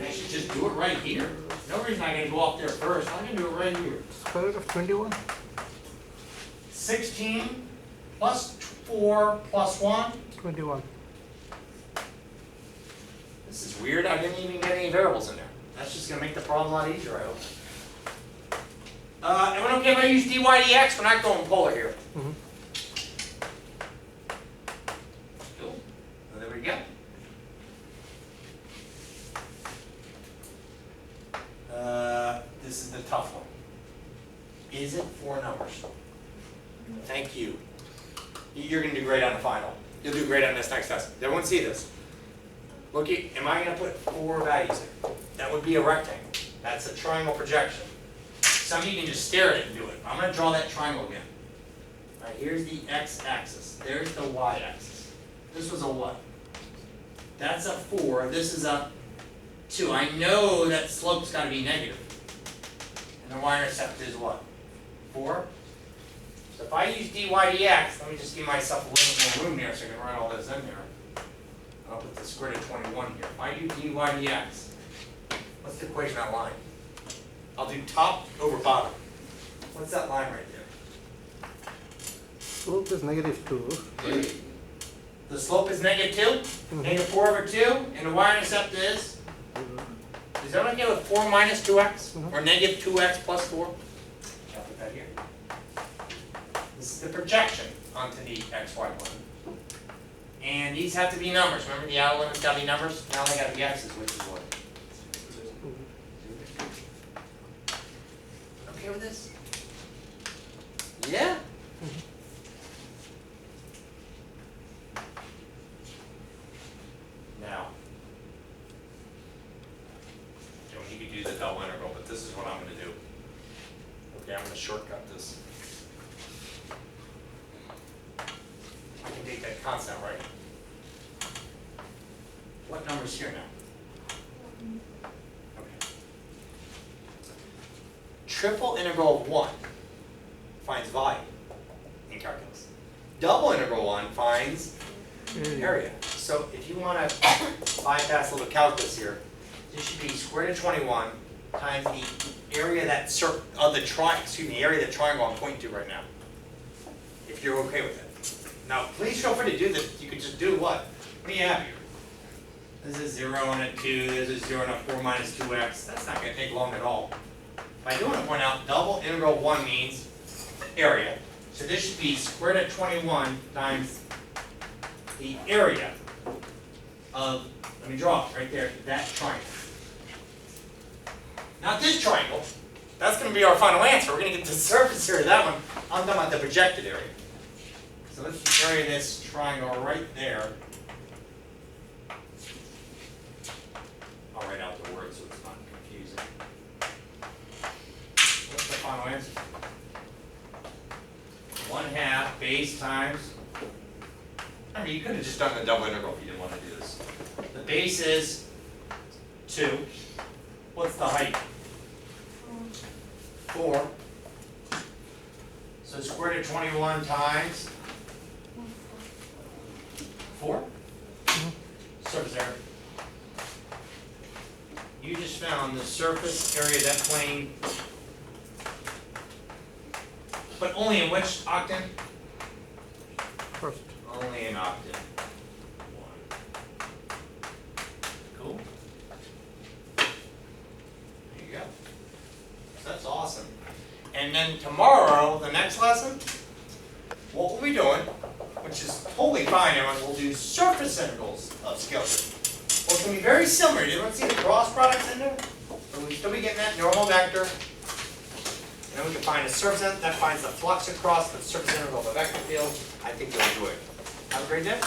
[SPEAKER 1] I should just do it right here. No reason I'm going to go off there first. I'm going to do it right here.
[SPEAKER 2] Square root of 21.
[SPEAKER 1] 16 plus 4 plus 1.
[SPEAKER 2] 21.
[SPEAKER 1] This is weird. I didn't even get any variables in there. That's just going to make the problem a lot easier, I hope. Everyone okay if I use dy dx? We're not going polar here.
[SPEAKER 2] Mm-hmm.
[SPEAKER 1] Cool. Well, there we go. This is the tough one. Is it 4 numbers? Thank you. You're going to do great on the final. You'll do great on this next test. Everyone see this? Look, am I going to put 4 values there? That would be a rectangle. That's a triangle projection. Some of you can just stare at it and do it. I'm going to draw that triangle again. Alright, here's the x-axis, there's the y-axis. This was a what? That's a 4, this is a 2. I know that slope's gotta be negative. And the y-intercept is what? 4? So if I use dy dx, let me just give myself a little more room here so I can write all this in there. I'll put the square root of 21 here. If I do dy dx, what's the equation of that line? I'll do top over bottom. What's that line right there?
[SPEAKER 2] Slope is -2.
[SPEAKER 1] The slope is -2, -4/2, and the y-intercept is that okay with 4 minus 2x? Or negative 2x plus 4? I'll put that here. This is the projection onto the xy plane. And these have to be numbers. Remember the outer limits got to be numbers? Now they got to be x's, which is what? Okay with this? Yeah? Now, you could do the double integral, but this is what I'm going to do. Okay, I'm going to shortcut this. I can take that constant, right? What number's here now? Okay. Triple integral of 1 finds volume in calculus. Double integral 1 finds area. So if you want to bypass a little calculus here, this should be square root of 21 times the area of that area of the triangle I'm pointing to right now. If you're okay with it. Now, please feel free to do this. You could just do what? What do you have here? This is 0 and a 2. This is 0 and a 4 minus 2x. That's not going to take long at all. But I do want to point out double integral 1 means area. So this should be square root of 21 times the area of, let me draw it right there, that triangle. Not this triangle. That's going to be our final answer. We're going to get the surface area of that one. I'm talking about the projected area. So let's area this triangle right there. I'll write out the word so it's not confusing. What's the final answer? 1/2 base times. I mean, you could have just done the double integral if you didn't want to do this. The base is 2. What's the height? 4. So square root of 21 times 4? Surface area. You just found the surface area of that plane, but only in which octave?
[SPEAKER 2] First.
[SPEAKER 1] Only in octave. 1. Cool. There you go. So that's awesome. And then tomorrow, the next lesson, what we'll be doing, which is totally fine, everyone, we'll do surface integrals of scale theory. Well, it's going to be very similar. You don't see the cross products in there? But we'll still be getting that normal vector. And then we can find a surface that finds the flux across the surface integral of a vector field. I think you'll enjoy it. Have a great day.